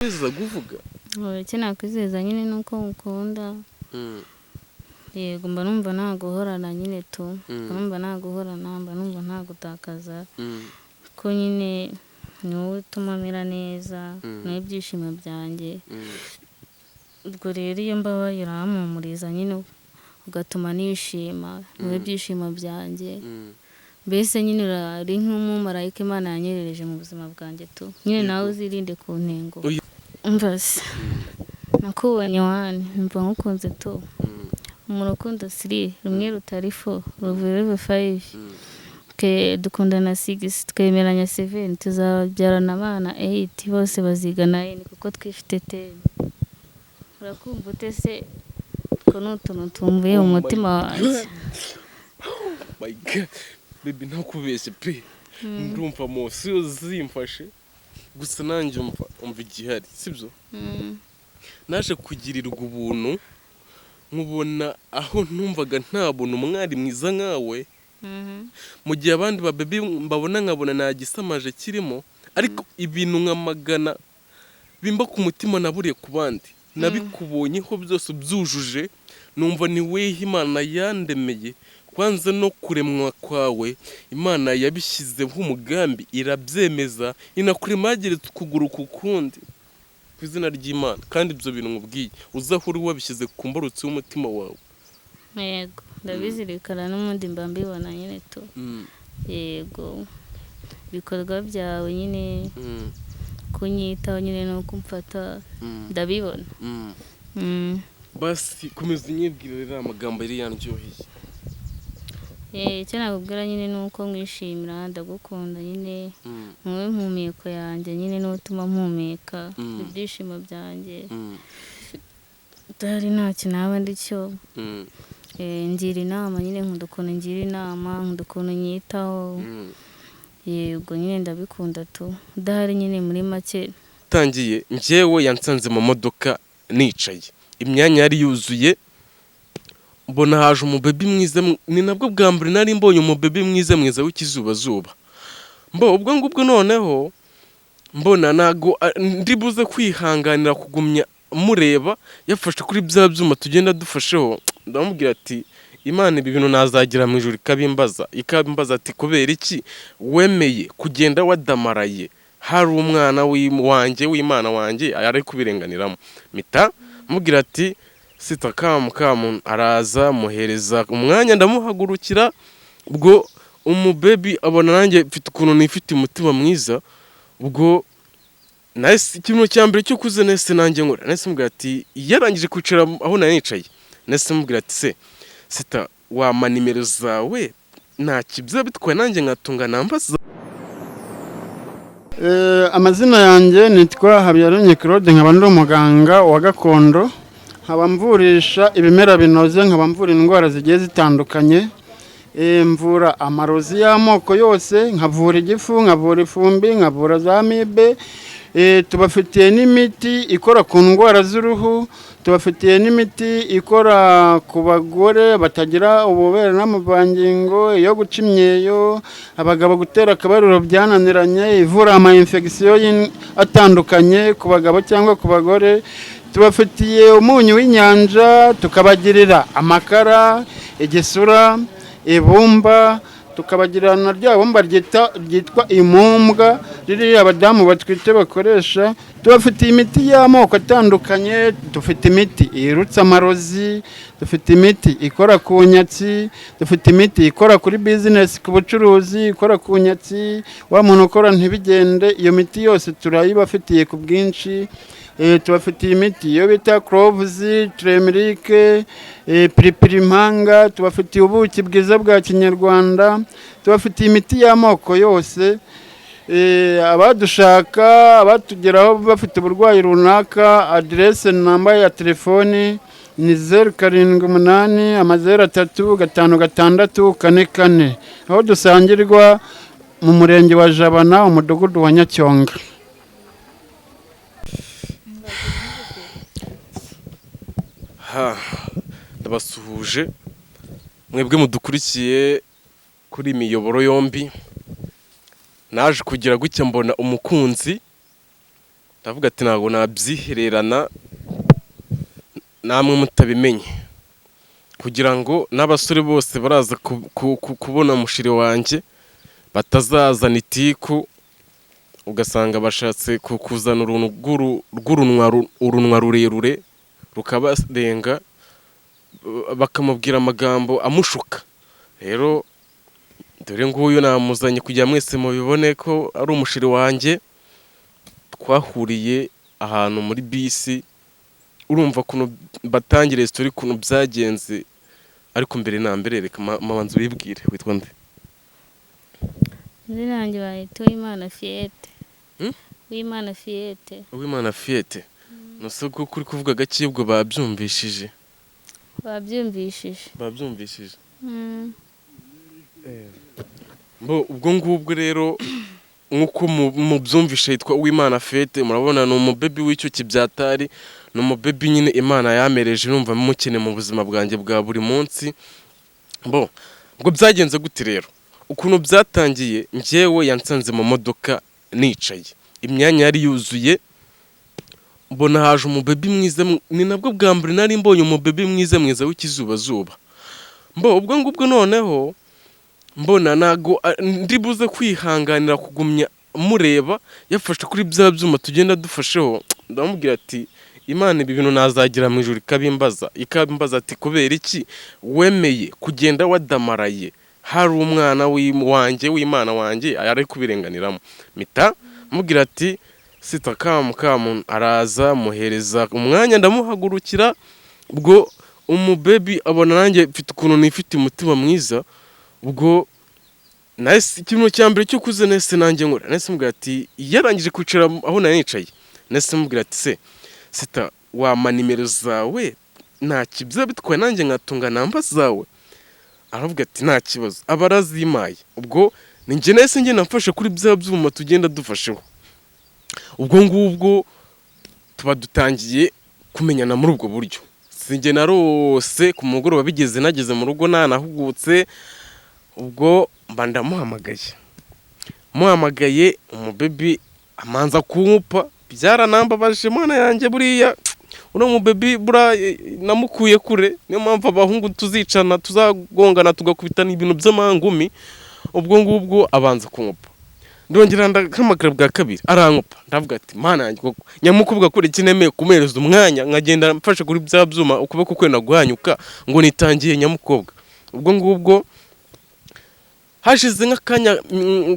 Kwizeza kuvuga icyo nakwizeza nyine nuko mukunda yego mba numva nta guhorana nyine tu mba numva nta guhorana mba numva nta gutakaza ko nyine ni wowe utuma mera neza niwe ibyishimo byanjye ubwo rero iyo mbabaye urampumuriza nyine ugatuma nishima niwe ibyishimo byanjye mbese nyine uri nk'umumarayika Imana yanyerereje mu buzima bwanjye tu nyine nawe uzirinde ku ntego umva se nakubonye wani mva nkukunze tu umuntu ukunda 3 rumwe rutari 4 ruvuye 5 ke dukundana 6 twemeranya 7 tuzabyarana abana 8 bose baziga 9 kuko twifite 10 urakumva utese ko n'utuntu tumvuye mu mutima wanjye. My God, baby ntakubeshye pe ndumva mose uzimfashe gusa nanjye umva igihari sibyo naje kugirirwa ubuntu nkubona aho ntumvaga nta buntu umwari mwiza nkawe mu gihe abandi ba baby mbabona nkabona nta gisamaje kirimo ariko ibintu nkamagana bimba ku mutima naburiye ku bandi nabikubonyeho byose byujuje numva ni wehe Imana yandemeye kwanza no kuremwa kwawe Imana yabishyizeho umugambi irabyemeza inakuremageretse ukuguru kukundi ku izina ry'Imana kandi ibyo bintu nkubwiye uzahuri wabishyize ku mbarutsi y'umutima wawe. Yego ndabizirikana n'umundi mba mbibona nyine tu yego bikorwa byawe nyine kunyitaho nyine no kumfata ndabibona basi komeza unyibwirira amagambo yari yanryoheye. icyo nakubwira nyine nuko mwishimira ndagukunda nyine muwe mpumeko yanjye nyine n'utuma mpumeka ibyishimo byanjye utari ntacyo naba ndicyo ngira inama nyine nkunda ukuntu ngira inama nkunda ukuntu nyitaho yego nyine ndabikunda tu udahari nyine muri make tangiye njyewe yansanze mu modoka nicaye imyanya yari yuzuye mbona haje umubebi mwiza ni nabwo bwa mbere nari mbonye umubebi mwiza w'ikizubazuba ubwo ngubwo noneho mbona nago ndibuze kwihanganira kugumya mureba yafashe kuri bya byuma tugenda dufasheho ndamubwira ati Imana ibi bintu nazagira mu ijuru ikabimbaza ati kubera iki wemeye kugenda wadamaraye hari umwana w'Imana wanjye ari kubirenganiramo mita mubwira ati sita kamu araza muhereza umwanya ndamuhagurukira ubwo umubebi abona nanjye mfite ukuntu nifite umutima mwiza ubwo nahise ikintu cya mbere cyo kuze nese nanjye nkora nese mubwira ati yarangije kwicara aho nari nicaye nese mubwira ati se sita wama nimero zawe nta kibyo bitwaye nanjye ngatunga nambaza. Amazina yanjye nitwa Habiyaremye Claude nkaba ndi umuganga wa gakondo nkaba mvurisha ibimera binoze nkaba mvura indwara zigiye zitandukanye mvura amarozi y'amoko yose nkavura igifu nkavura ifumbi nkavura za amibe tubafitiye n'imiti ikora ku ndwara z'uruhu tubafitiye n'imiti ikora ku bagore batagira ububere n'amavangingo yo guca imyeyo abagabo gutera akabariro byananiranye ivura ama infection atandukanye ku bagabo cyangwa ku bagore tubafitiye umunyu w'inyanja tukabagirira amakara igisura ibumba tukabagira na rya bumba ryitwa imumbwa riri abadamu batwite bakoresha tubafitiye imiti y'amoko atandukanye dufite imiti irutsa amarozi dufite imiti ikora ku nyatsi dufite imiti ikora kuri business ku bucuruzi ikora ku nyatsi wa muntu ukora ntibigende iyo miti yose turayibafitiye ku bwinshi tubafitiye imiti yo bita cloves turmeric piripirimanga tubafitiye ubuki bwiza bwa kinyarwanda tubafitiye imiti y'amoko yose abadushaka abatugeraho bafite uburwayi runaka adresse namba ya telefoni ni 078 3 5 aho dusangirwa mu murenge wa Jabana umudugudu wa Nyacyonga. Ndabasuhuje mwebwe mudukurikiye kuri imiyoboro yombi naje kugira gutya mbona umukunzi ndavuga ati ntabwo nabyihererana namwe mutabimenye, kugira ngo n'abasore bose baraza kubona mushiri wanjye batazazana itiku ugasanga bashatse kuzana urunwa rurerure rukabarenga bakamubwira amagambo amushuka. Rero dore nguyu namuzanye kugira mwese mubibone ko ari umushiri wanjye. Twahuriye ahantu muri bisi, urumva ukuntu batangire story ukuntu byagenze, ariko mbere na mbere reka mabanza ubibwire. Witwa nde? izina yanjye bayita Uwimana Fiete. Uwimana Fiete. Uwimana Fiete. Nose ko kuri kuvuga gake ubwo babyumvishije. Babyumvishije. Mbo ubwo ngubwo rero nkuko mubyumvishe yitwa Uwimana Fiete, murabona ni umubebi w'icyo kibyatari, ni umubebi nyine Imana yamereje, numva mukene mu buzima bwanjye bwa buri munsi. Mbo ubwo byagenze gute rero? Ukuntu byatangiye, njyewe yansanze mu modoka nicaye, imyanya yari yuzuye, mbona haje umubebi mwiza, ni nabwo bwa mbere nari mbonye umubebi mwiza w'ikizubazuba. Mbo ubwo ngubwo noneho mbona nago ndibuze kwihanganira kugumya mureba yafashe kuri bya byuma tugenda dufasheho. Ndamubwira ati Imana ibi bintu nazagira mu ijuru ikabimbaza ati kubera iki wemeye kugenda wadamaraye hari umwana wanjye w'Imana wanjye ari kubirenganiramo. Mita mubwira ati sita kamu araza muhereza umwanya, ndamuhagurukira. Ubwo umubebi abona nanjye mfite ukuntu nifite umutima mwiza. Ubwo nahise ikintu cya mbere cyo kuze nahise nanjye nkora, nahise mubwira ati yarangije kwicara aho nari nicaye, nahise mubwira ati se sita wama nimero zawe nta kibyo bitwaye nanjye ngatunga namba zawe. Aravuga ati nta kibazo, aba arazimaye. Ubwo ninjye nahise ngenda mfashe kuri bya byuma tugenda dufasheho. Ubwo ngubwo tuba dutangiye kumenyana muri ubwo buryo. Sinjye narose ku mugoroba bigeze nageze mu rugo nanahugutse. Ubwo mba muhamagaye umubebi amanza kunkupa, byaranambabaje Mana yanjye, buriya uno mubebi namukuye kure, niyo mpamvu abahungu tuzicana tuzagongana tugakubitana ibintu by'amangumi. Ubwo ngubwo abanza kunkupa, ndongera ndahamagara bwa kabiri arankupa. Ndavuga ati Mana yanjye koko nyamukubwa kure kinemeye kumereza umwanya nkagenda mfashe kuri bya byuma ukuboko kwe naguhanyuka ngo nitangiye nyamukobwa. Ubwo ngubwo hashize nk'akanya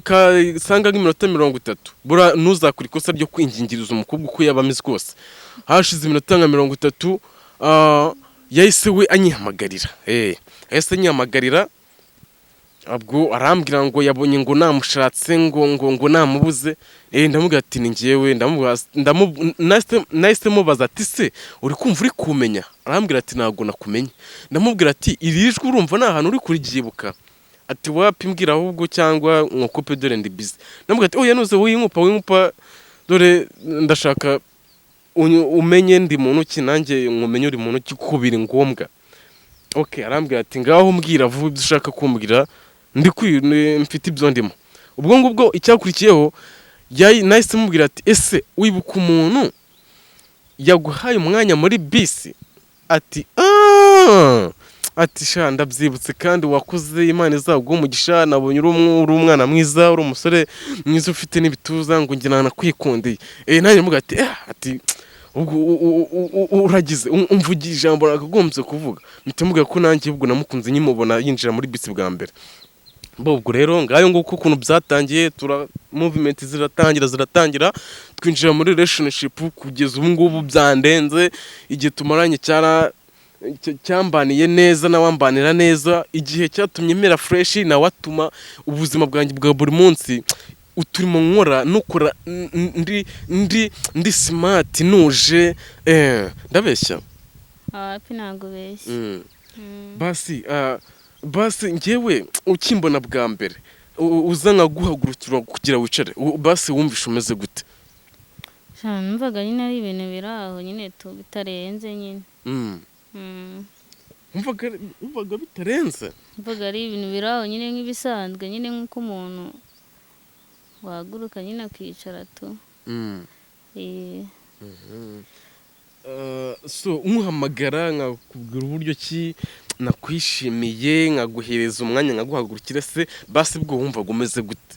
kasanga nk'iminota 30, bura ntuzakora ikosa ryo kwingingiriza umukobwa uko yaba ameze kose. Hashize iminota nka 30, yahise we anyihamagarira. Yahise anyihamagarira. Ubwo arambwira ngo yabonye ngo namushatse ngo namubuze. Ndamubwira ati ni njyewe. Nahise mubaza ati se uri kumva uri kumenya? Arambwira ati ntabwo nakumenye. Ndamubwira ati iri jwi urumva nta hantu uri kuryibuka? Ati wapi mbwira ahubwo cyangwa nkokope dore ndi busy. Ndamubwira ati oya nuze winkupa dore ndashaka umenye ndi muntu ki nanjye nkumenye uri muntu ki kuko biri ngombwa. Okay, arambwira ati ngaho mbwira vuba ibyo ushaka kumbwira mfite ibyo ndimo. Ubwo ngubwo icyakurikiyeho nahise mubwira ati ese wibuka umuntu yaguhaye umwanya muri bisi? Ati ati sha ndabyibutse kandi wakuze, Imana izaguha umugisha, nabonye uri umwana mwiza, uri umusore mwiza ufite n'ibituza ngo njye nakwikundiye. Nanjye mvuga ati uragize umvugira ijambo nakagombye kuvuga. Mpita mvuga ko nanjye ubwo namukunze nyimubona yinjira muri bisi bwa mbere. Ubwo rero ngayo nguko ukuntu byatangiye, movement ziratangira twinjira muri relationship kugeza ubu ngubu byandenze. Igihe tumaranye cyambaniye neza nawambanira neza, igihe cyatumye mera fresh nawe atuma ubuzima bwanjye bwa buri munsi uturimo nkora nukora ndi smart nuje. Ndabeshya? Api ntago beshya. Basi njyewe ukimbona bwa mbere uza nkaguhagurukira kugira wicare, basi wumvisha umeze gute? Numvaga nyine ari ibintu biraho nyine bitarenze nyine. Umvaga bitarenze? Numvaga ari ibintu biraho nyine nk'ibisanzwe nyine nk'uko umuntu wahaguruka nyine akicara tu. Eh, so umuhamagara nkakubwira uburyo ki nakwishimiye nkaguhereza umwanya nkaguhagurukira se basi bwo wumvaga umeze gute?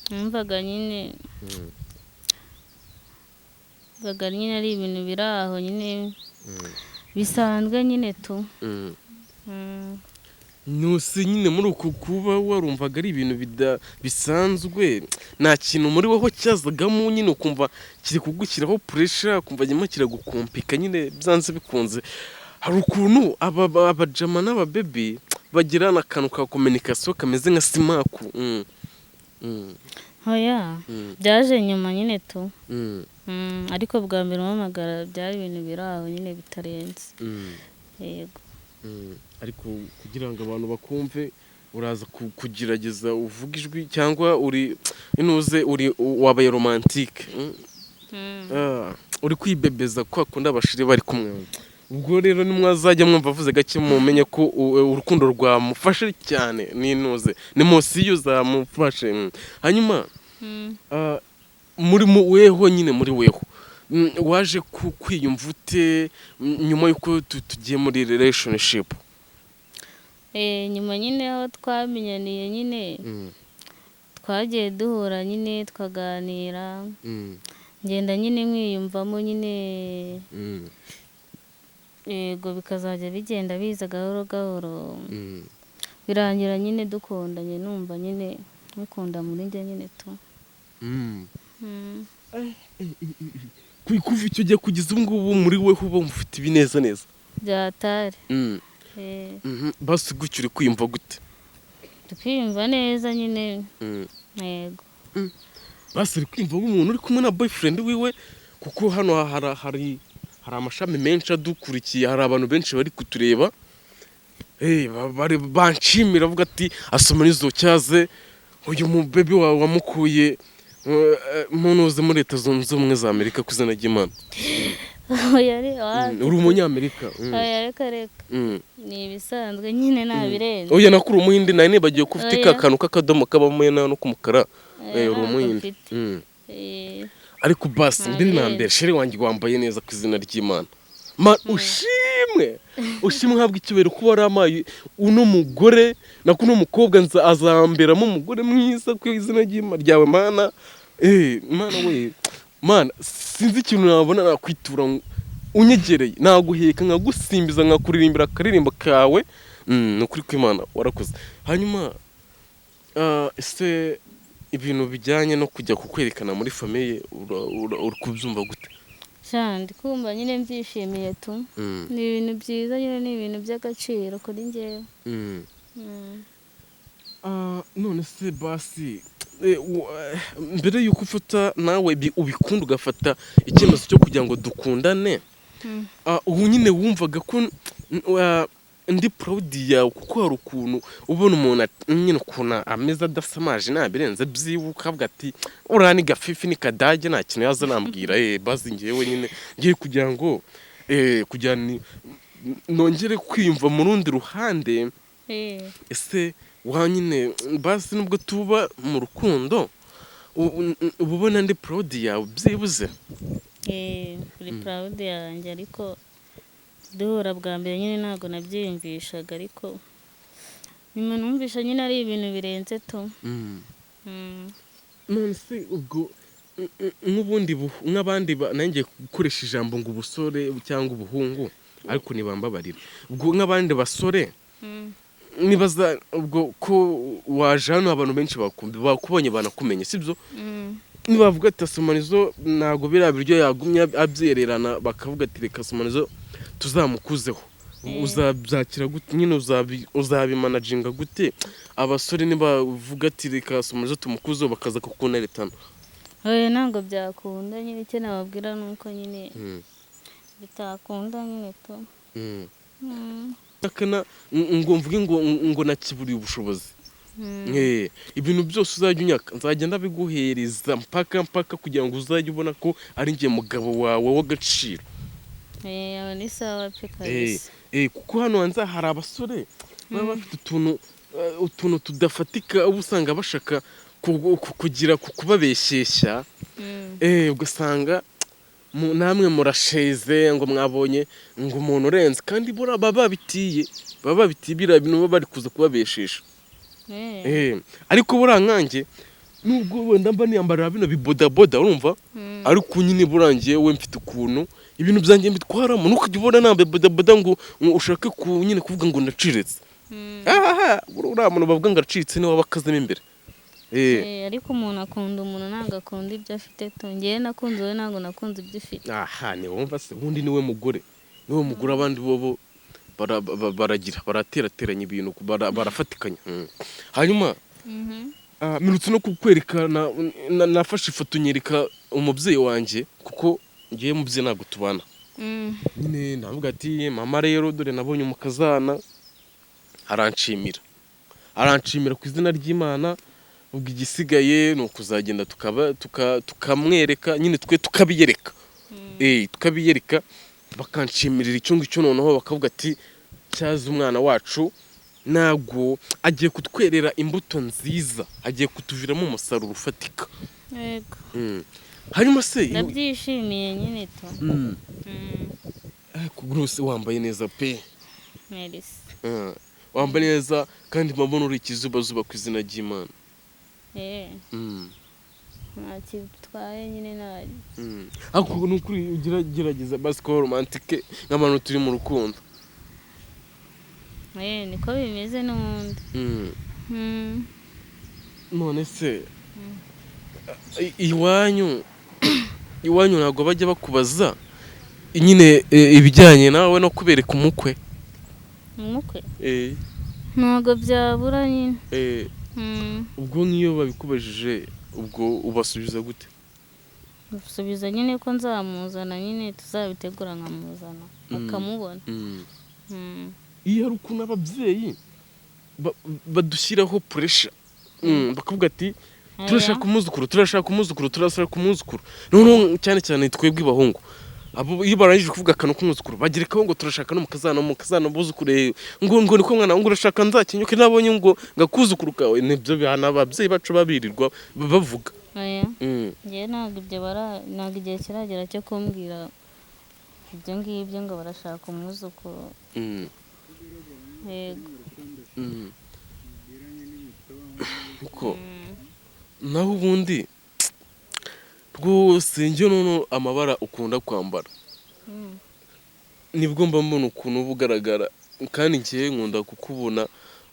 numvaga nyine ari ibintu biri aho nyine bisanzwe nyine tu. Mm. Nusi nyine muri uku kuba warumvaga ari ibintu bisanzwe nta kintu muri wowe cyazagamo nyine ukumva kiri kugushyiraho pressure ukumva nyuma kiragukumpika nyine byanze bikunze. Hari ukuntu abajama n'ababebi bagirana akantu ka communication kameze nka simaku. Oya byaje nyuma nyine tu. Ariko bwa mbere umpamagara byari ibintu biri aho nyine bitarenze. Yego. Ariko kugira ngo abantu bakumve uraza kugerageza uvuga ijwi cyangwa uri wabaye romantique. Uri kwibebeza kwa kundi abashiri bari kumwe. Ubwo rero nimwazajya mwumva avuze gake mumenye ko urukundo rwamufashe cyane ni Mosiyo zamufashe. Hanyuma muri weho nyine muri weho waje kwiyumva ute nyuma yuko tugiye muri relationship? Nyuma nyine aho twamenyaniye nyine twagiye duhura nyine twaganira ngenda nyine mwiyumvamo nyine yego bikazajya bigenda biza gahoro gahoro birangira nyine dukundanye numva nyine mukunda muri njye nyine tu. Kuva icyo gihe kugeza ubu ngubu muri we uba mufite ibineza neza byatari. basi gutyo uri kwiyumva gute? Tukiyumva neza nyine. Yego. Basi uri kwiyumva nk'umuntu uri kumwe na boyfriend wiwe kuko hano hari amashami menshi adukurikiye, hari abantu benshi bari kutureba banshimira avuga ati asoma n'izo cyaze uyu mu baby wawe wamukuye munoze muri Leta Zunze Ubumwe za Amerika ku izina ry'Imana. Uri umunyamerika? Reka ni ibisanzwe nyine nabirenze. Oya nakuri umuhindi nari nibagiye ko ufite kakantu k'akadomo kabamo no kumukara. Uri umuhindi. Ariko basi ndi na mbere shere wanjye wambaye neza ku izina ry'Imana. Ushimwe habwa icyubero kuba waramaye uno mugore nako no mukobwa azamberamo umugore mwiza ku izina ry'Imana ryawe mana. Mana we mana sinzi ikintu nabona nakwitura unyegereye naguheka nkagusimbiza nkakuririmbira akaririmba kawe. Nukuri kw'Imana warakoze. Hanyuma ese ibintu bijyanye no kujya kukwerekana muri famille uri kubyumva gute? Ndi kumva nyine mbyishimiye tu. Ni ibintu byiza nyine, ni ibintu by'agaciro kuri njyewe. None se basi mbere yuko ufata nawe ubikunda ugafata icyemezo cyo kugira ngo dukundane, ubu nyine wumvaga ko ndi proud yawe kuko hari ukuntu ubona umuntu nyine ukuntu ameze adasamaje nabirenze byibuka avuga ati uriya ni gafifi ni kadage nta kintu yaza nambwira bazi ngewe nyine ngiye kugira ngo kugira nongere kwiyumva mu rundi ruhande. Ese wa nyine basi nubwo tuba mu rukundo ubona ndi proud yawe byibuze? Kuri proud yanjye ariko duhura bwa mbere nyine ntabwo nabyiyumvishaga ariko nyuma numvisha nyine ari ibintu birenze tu. None se ubwo nk'ubundi nk'abandi nanjye gukoresha ijambo ngo ubusore cyangwa ubuhungu ariko ntibambabarira, ubwo nk'abandi basore nibaza ubwo ko waje hano abantu benshi bakubonye banakumenye sibyo? Nibavuga ati Asomanizo ntago biriya biryo yagumye abyererana bakavuga ati reka Asomanizo tuzamukuzeho, uzabyakira gute nyine uzabimanaginga gute abasore nibavuga ati reka Asomanizo tumukuzeho bakaza kukuneretana? Ntabwo byakunda nyine, icyo nababwira nuko nyine bitakunda nyine to. ngo mvuge ngo nakiburiye ubushobozi. Ibintu byose uzajya unyaka nzajya ndabiguhereza mpaka kugira ngo uzajye ubona ko ari njye mugabo wawe w'agaciro. Aba ni sawa pe kabisa. Kuko hano hanze hari abasore baba bafite utuntu tudafatika uba usanga bashaka kugira kubabeshyeshya ugasanga namwe murasheze ngo mwabonye ngo umuntu urenze kandi baba babitiye biriya bintu baba bari kuza kubabeshesha ariko buriya nkanjye nubwo wenda mba niyambarira bino bibodaboda urumva ariko nyine burangiye we mfite ukuntu ibintu byanjye mbitwaramo nukujya ubona nambaye bodaboda ngo ushake nyine kuvuga ngo ndaciritse uriya muntu bavuga ngo araciritse niwe waba akazemo imbere ariko umuntu akunda umuntu ntabwo akunda ibyo afite ngewe nakunze wowe ntabwo nakunze ibyo ufite ni wumva se ubundi niwe mugore abandi bobo baraterateranya ibintu barafatikanya hanyuma mirutse no kukwereka nafashe ifoto nyereka umubyeyi wanjye kuko ngewe mubyeyi ntabwo tubana nyine navuga ati mama rero dore nabonye umukazana aranshimira ku izina ry'Imana ubwo igisigaye ni ukuzagenda tukamwereka nyine twe tukabiyereka tukabiyereka bakanshimirira icyo ngicyo noneho bakavuga ati cyaza umwana wacu ntabwo agiye kutwerera imbuto nziza agiye kutuviramo umusaruro ufatika hanyuma se ndabyishimiye nyine to rwose wambaye neza pe wambaye neza kandi mbona uri ikizubazuba ku izina ry'Imana nta kintu utwaye nyine ntari ariko ni ukuri ugerageza basi kuba romantike nk'abantu turi mu rukundo niko bimeze n'ubundi none se iwanyu ntabwo bajya bakubaza nyine ibijyanye nawe no kubereka umukwe ntabwo byabura nyine ubwo nk'iyo babikubajije ubwo ubasubiza gute usubiza nyine ko nzamuzana nyine tuzabitegura nkamuzana akamubona iyo hari ukuntu ababyeyi badushyiraho puresha bakavuga ati turashaka umwuzukuru noneho cyane cyane twebwe ibahungu iyo barangije kuvuga akantu k'umwuzukuru bagerekaho ngo turashaka n'umukazana buzukure ngo niko mwana ngo urashaka nzakenyuke nabonye ngo ngakuzukuru kawe nibyo bihana ababyeyi bacu babirirwa bavuga ngewe ntabwo igihe kiragera cyo kumbwira ibyo ngibyo ngo barashaka umwuzukuru yego naho ubundi rwose njye noneho amabara ukunda kwambara nibwo mba mbona ukuntu uba ugaragara kandi ngewe nkunda kukubona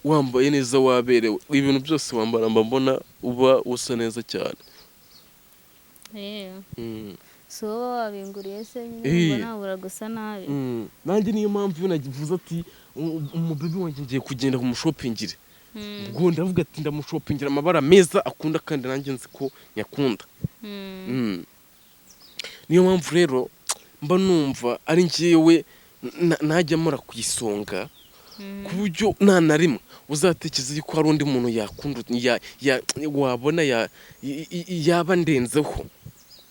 wambaye neza waberewe ibintu byose wambara mba mbona uba usa neza cyane si wowe wabinguriye se nyine nabura gusa nabi nanjye niyo mpamvu iyo nagivuze ati umubebe wanjye ngiye kugenda kumushopingire ubwo ndavuga ati ndamushopingira amabara meza akunda kandi nanjye nzi ko nyakunda niyo mpamvu rero mba numva ari ngewe najya mura ku isonga ku buryo nta na rimwe uzatekereza yuko hari undi muntu yakunda wabona yaba ndenzeho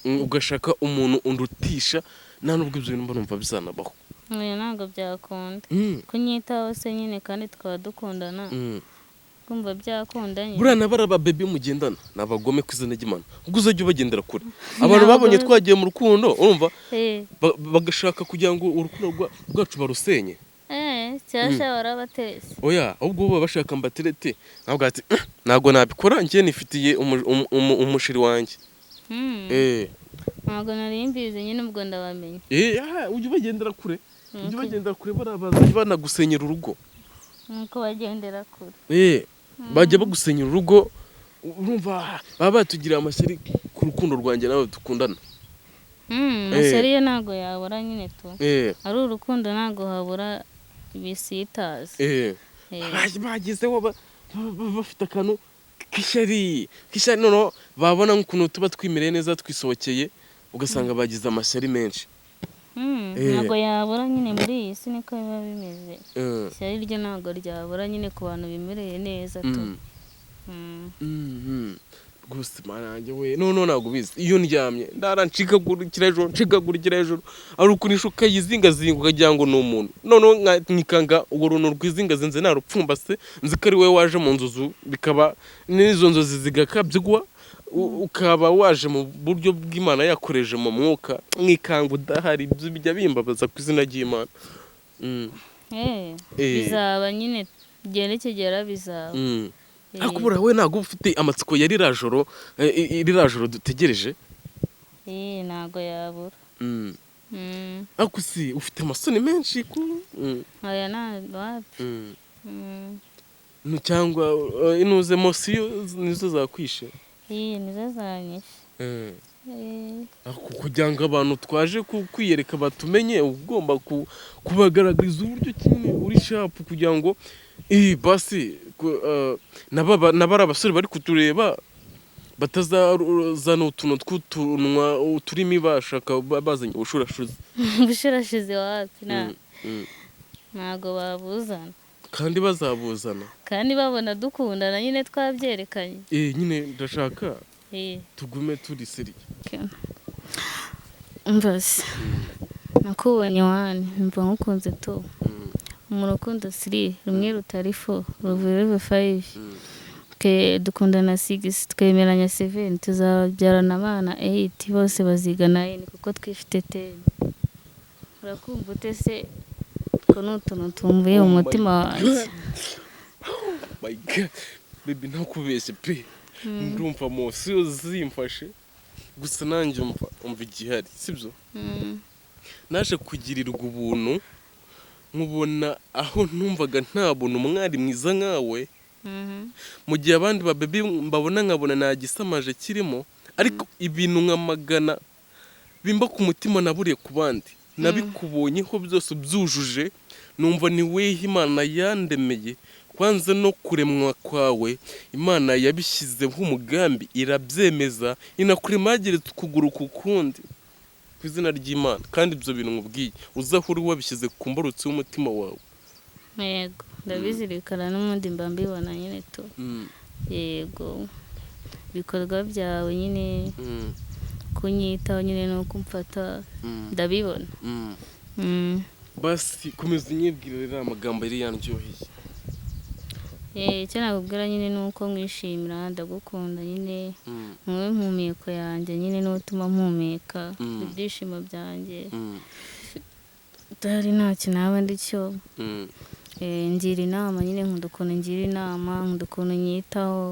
ugashaka umuntu undutisha nta n'ubwo ibyo bintu mba numva bizanabaho ntabwo byakunda kunyitaho se nyine kandi tukaba dukundana kumva byakundanye buriya nabara ababebe mugendana ni abagome ku izina ry'Imana ubwo uzajya ubagendera kure abantu babonye twagiye mu rukundo urumva bagashaka kugira ngo urukundo rwacu barusenye cyashya barabatese ahubwo baba bashaka mbaterete ntabwo ati ntabwo nabikora njye nifitiye umushiri wanjye ntabwo nari mbizi nyine ubwo ndabamenye ujye ubagendera kure barabaza banagusenyera urugo nuko bagendera kure bajya bagusenyera urugo urumva baba batugiriye amashyari ku rukundo rwanjye nawe dukundana amashyari yo ntabwo yabura nyine tu ari urukundo ntabwo habura ibisitazi bagezeho bafite akantu k'ishyari noneho babona nk'ukuntu tuba twimereye neza twisohokeye ugasanga bagize amashyari menshi ntabwo yabura nyine muri iyi si niko biba bimeze ishyari ryo ntabwo ryabura nyine ku bantu bimereye neza tu rwose mana yanjye we none ntabwo bizi iyo ndyamye ndara ncikagurikira hejuru ari ukunisha ukayizingazinga ukagira ngo ni umuntu none nkikanga urwo runtu rwizingazinze narupfumbase nzi ko ari wowe waje mu nzozi bikaba n'izo nzozi zigakabyigwa ukaba waje mu buryo bw'Imana yakoreje mu mwuka nkikanga udahari ibyo bijya bimbabaza ku izina ry'Imana. bizaba nyine igihe nikigera bizaba. ariko buriya we ntabwo ufite amatsiko ya ririya joro dutegereje. ntabwo yabura. ariko si ufite amasoni menshi aya wapi. cyangwa inuze mosiyo nizo zakwishe. nizo zanyishe. kugira ngo abantu twaje kwiyereka batumenye ugomba kubagaragariza uburyo kimwe uri shapu kugira ngo basi n'abari abasore bari kutureba batazazana utuntu tw'utunwa turimo bashaka bazanye ubushurashuzi. ubushurashuzi wapi ntabwo babuzana. kandi bazabuzana kandi babona dukundana nyine twabyerekanye. nyine ndashaka tugume turi seriye. mvase nakubonye wani mva nkukunze tu mu rukundo 3 rumwe rutari 4 ruvuye 5 dukundana 6 twemeranya 7 tuzabyarana abana 8 bose baziga 9 kuko twifite 10. urakumva utese ko n'utuntu tumvuye mu mutima wanjye. my god baby ntakubeshye pe ndumva mosiyo zimfashe gusa nanjye umva igihari sibyo. naje kugirirwa ubuntu nkubona aho ntumvaga nta buntu umwari mwiza nkawe. mu gihe abandi ba baby mbabona nkabona nta gisamaje kirimo ariko ibintu nkamagana bimba ku mutima naburiye ku bandi nabikubonyeho byose byujuje numva ni wehe Imana yandemeye kwanza no kuremwa kwawe Imana yabishyizeho umugambi irabyemeza inakurema yageretse ukuguru kukundi ku izina ry'Imana kandi ibyo bintu nkubwiye uzahuri wabishyize ku mbarutsi y'umutima wawe. yego ndabizirikana n'umundi mba mbibona nyine to. yego bikorwa byawe nyine kunyitaho nyine no kumfata ndabibona. basi komeza unyibwirira amagambo yari yanryoheye. icyo nakubwira nyine nuko mwishimira ndagukunda nyine mwe mpumeko yanjye nyine n'utuma mpumeka ibyishimo byanjye utari ntacyo naba ndicyo. ngira inama nyine nkunda ukuntu ngira inama nkunda ukuntu nyitaho.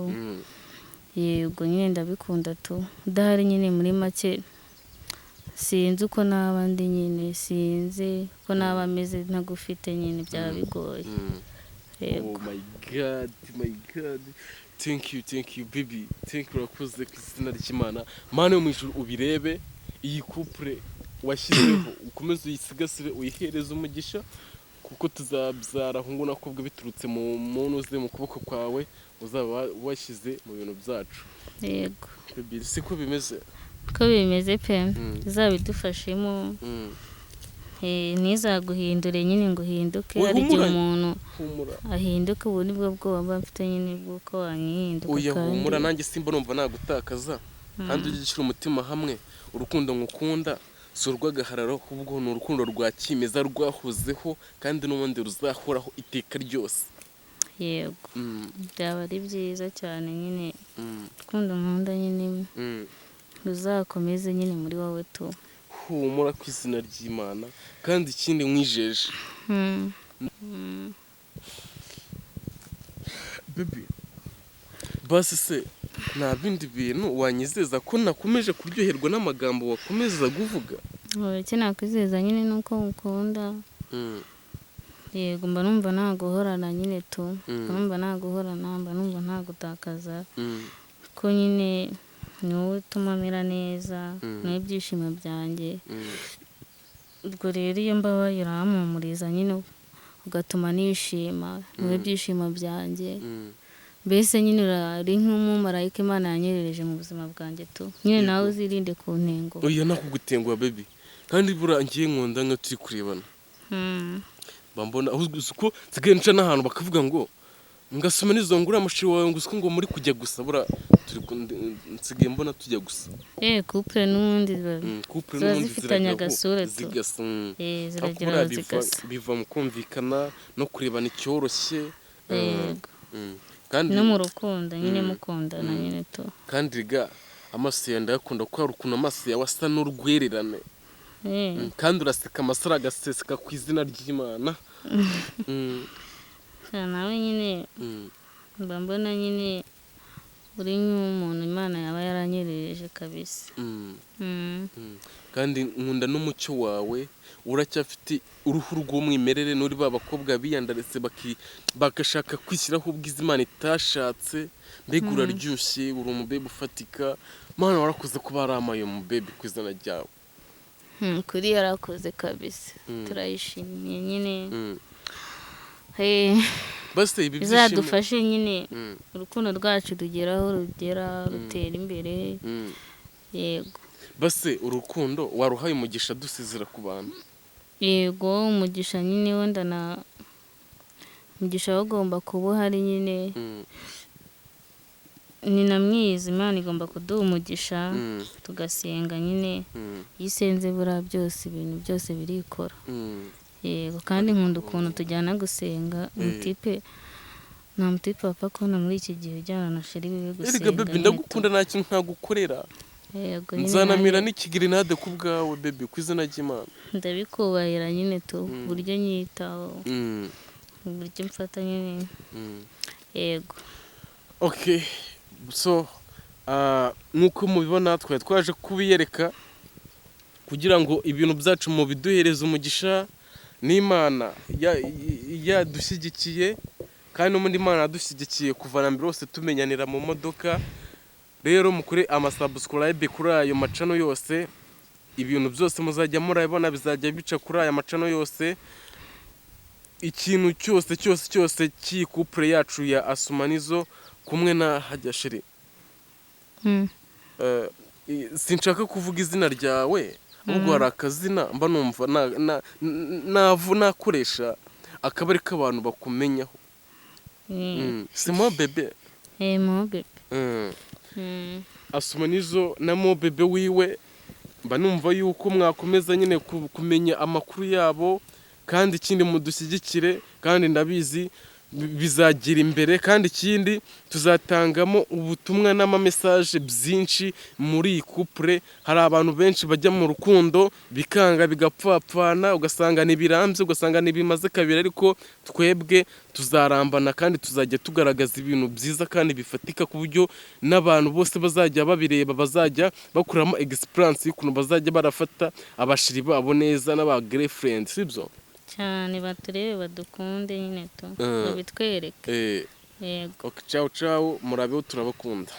yego nyine ndabikunda tu udahari nyine muri make sinzi uko naba ndi nyine sinzi ko naba ameze ntagufite nyine byaba bigoye. oh my god thank you baby thank you urakoze ku izina ry'Imana Mana yo mu ijuru ubirebe iyi couple washyizeho ukomeze uyisigasire uyihereze umugisha kuko tuzabyara hungu nakobwa biturutse mu muntu uze mu kuboko kwawe uzaba washyize mu bintu byacu. yego baby siko bimeze ko bimeze pe zabidufashemo. ntizaguhindure nyine ngo uhinduke ari igihe umuntu ahinduka ubu nibwo bwoba mfite nyine bw'uko wanyihinduka. oya humura nanjye simba numva nagutakaza kandi ujye ushyira umutima hamwe urukundo ngukunda si urw'agahararo ahubwo ni urukundo rwa kimeza rwahozeho kandi n'ubundi ruzahoraho iteka ryose. yego byaba ari byiza cyane nyine urukundo nkunda nyine ruzakomeze nyine muri wowe tu. humura ku izina ry'Imana kandi ikindi mwijeje. baby basi se nta bindi bintu wanyizeza ko nakomeje kuryoherwa n'amagambo wakomeza kuvuga. icyo nakwizeza nyine nuko ngukunda. yego mba numva naguhorana nyine tu mba naguhorana mba numva ntagutakaza ko nyine ni wowe utuma mera neza niwe byishimo byanjye. ubwo rero iyo mbabaye urampumuriza nyine ugatuma nishima niwe byishimo byanjye. mbese nyine uri nk'umumarayika Imana yanyerereje mu buzima bwanjye tu nyine nawe uzirinde ku ntengo. oya nakugutenguha baby kandi burangiye nkunda nka turi kurebana. mbona uko nsigaye nca n'ahantu bakavuga ngo ngasoma n'izo ngura mushiri wawe ngo usko ngo muri kujya gusa bura nsigaye mbona tujya gusa couple n'ubundi couple ziba n'ubundi zifitanye agasura tu zigasa ziragira zigasa biva mu kumvikana no kurebana icyoroshye yego kandi no mu rukundo nyine mukundana nyine tu kandi ga amaso yawe ndayakunda kuko hari ukuntu amaso yawe asa n'urwererane kandi uraseka amasaro agaseseka ku izina ry'Imana nawe nyine mba mbona nyine uri nk'umuntu Imana yaba yaranyerereje kabisa kandi nkunda n'umucyo wawe uracyafite uruhu rw'umwimerere n'uri ba bakobwa biyandaretse bagashaka kwishyiraho ubwiza Imana itashatse mbega uraryoshye uri umubebe ufatika Mana warakoze kuba ari amaye umubebe ku izina ryawe kuri yarakoze kabisa turayishimiye nyine base ibi bizadufashe nyine urukundo rwacu rugeraho rugera rutera imbere yego base urukundo waruhaye umugisha dusezera ku bantu yego umugisha nyine wenda umugisha ugomba kuba uhari nyine ni na mwiza Imana igomba kuduha umugisha tugasenga nyine yisenze bura byose ibintu byose birikora yego kandi nkunda ukuntu tujyana gusenga nta mutipe wapfa kubona muri iki gihe ujyana na sheri biwe gusenga erega bebe ndagukunda nta kintu ntagukorera yego nzanamira n'ikigirinade ku bwawe bebe ku izina ry'Imana ndabikubahira nyine tu buryo nyitaho buryo mfata nyine yego okay so nuko mubibona twaje kubiyereka kugira ngo ibintu byacu mu biduhereze umugisha n'Imana yadushyigikiye kandi no muri Imana yadushyigikiye kuva na mbere hose tumenyanira mu modoka rero mukuri amasubscribe kuri ayo macano yose ibintu byose muzajya murabona bizajya bica kuri aya macano yose ikintu cyose cy'ikupure yacu ya Asumanizo kumwe na Hajya Sheri sinshaka kuvuga izina ryawe ahubwo hari akazina mba numva nakoresha akabari k'abantu bakumenyaho c'est moi bébé moi bébé Asumanizo na mo bébé wiwe mba numva yuko mwakomeza nyine kumenya amakuru yabo kandi ikindi mudushyigikire kandi ndabizi bizagira imbere kandi ikindi tuzatangamo ubutumwa n'amamesaje byinshi muri iyi couple hari abantu benshi bajya mu rukundo bikanga bigapfapfana ugasanga nibirambye ugasanga nibimaze kabiri ariko twebwe tuzarambana kandi tuzajya tugaragaza ibintu byiza kandi bifatika ku buryo n'abantu bose bazajya babireba bazajya bakuramo experience y'ukuntu bazajya barafata abashiri babo neza n'aba girlfriend sibyo cyane baturebe badukunde nyine tu babitwereke yego ciao ciao murabeho turabakunda